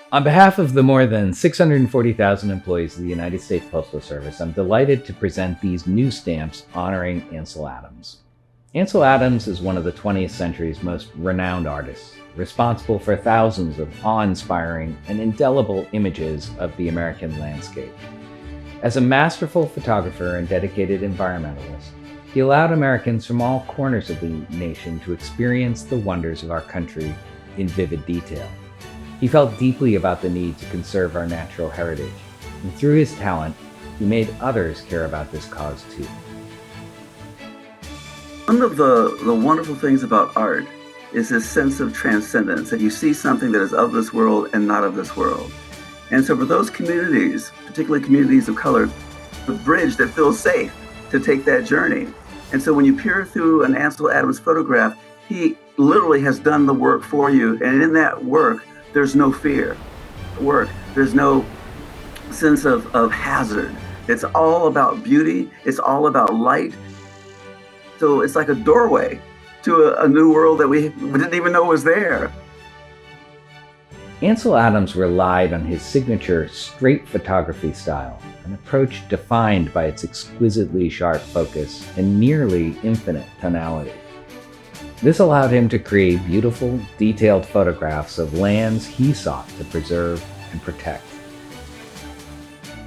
On behalf of the more than 640,000 employees of the United States Postal Service, I'm delighted to present these new stamps honoring Ansel Adams. Ansel Adams is one of the 20th century's most renowned artists, responsible for thousands of awe-inspiring and indelible images of the American landscape. As a masterful photographer and dedicated environmentalist, he allowed Americans from all corners of the nation to experience the wonders of our country in vivid detail. He felt deeply about the need to conserve our natural heritage, and through his talent, he made others care about this cause too. One of the wonderful things about art is this sense of transcendence, that you see something that is of this world and not of this world. And so for those communities, particularly communities of color, a bridge that feels safe to take that journey. And so when you peer through an Ansel Adams photograph, he literally has done the work for you. And in that work, there's no fear. There's no sense of hazard. It's all about beauty. It's all about light. So it's like a doorway to a new world that we didn't even know was there. Ansel Adams relied on his signature straight photography style, an approach defined by its exquisitely sharp focus and nearly infinite tonality. This allowed him to create beautiful, detailed photographs of lands he sought to preserve and protect.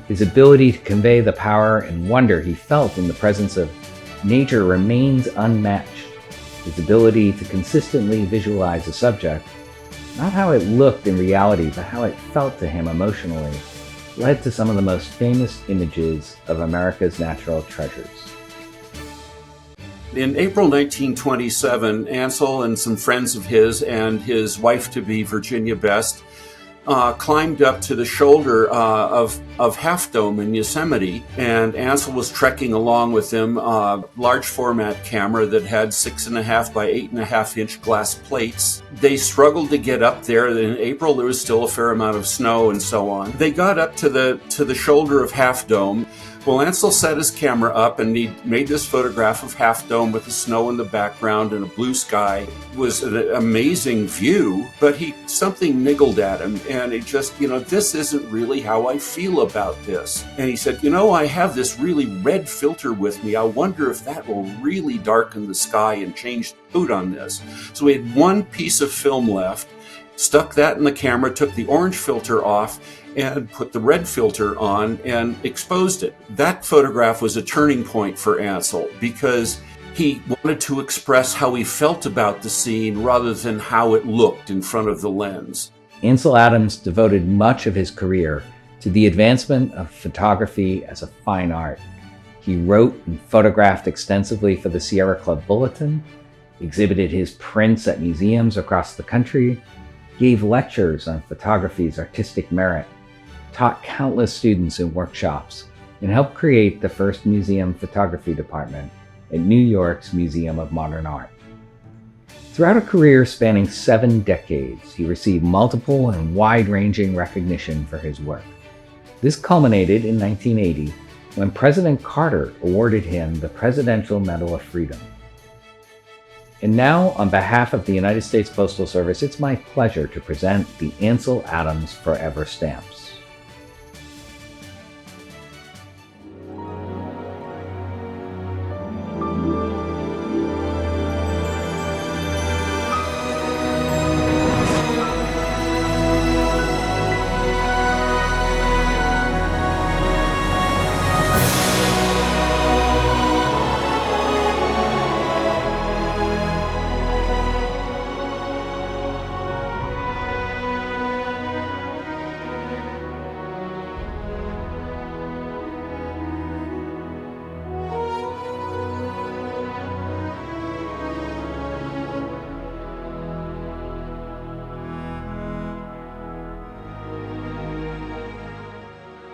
His ability to convey the power and wonder he felt in the presence of nature remains unmatched. His ability to consistently visualize a subject, not how it looked in reality, but how it felt to him emotionally, led to some of the most famous images of America's natural treasures. In April 1927, Ansel and some friends of his and his wife-to-be, Virginia Best, climbed up to the shoulder of Half Dome in Yosemite, and Ansel was trekking along with them, a large format camera that had 6.5 by 8.5 inch glass plates. They struggled to get up there. In April, there was still a fair amount of snow and so on. They got up to the shoulder of Half Dome. Well, Ansel set his camera up and he made this photograph of Half Dome with the snow in the background and a blue sky. It was an amazing view, but something niggled at him, and it just, this isn't really how I feel about this. And he said, I have this really red filter with me. I wonder if that will really darken the sky and change the mood on this. So we had one piece of film left, stuck that in the camera, took the orange filter off, and put the red filter on and exposed it. That photograph was a turning point for Ansel because he wanted to express how he felt about the scene rather than how it looked in front of the lens. Ansel Adams devoted much of his career to the advancement of photography as a fine art. He wrote and photographed extensively for the Sierra Club Bulletin, exhibited his prints at museums across the country, gave lectures on photography's artistic merit, taught countless students in workshops, and helped create the first museum photography department at New York's Museum of Modern Art. Throughout a career spanning 7 decades, he received multiple and wide-ranging recognition for his work. This culminated in 1980 when President Carter awarded him the Presidential Medal of Freedom. And now, on behalf of the United States Postal Service, it's my pleasure to present the Ansel Adams Forever Stamps.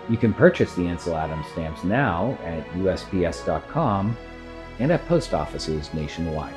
You can purchase the Ansel Adams stamps now at usps.com and at post offices nationwide.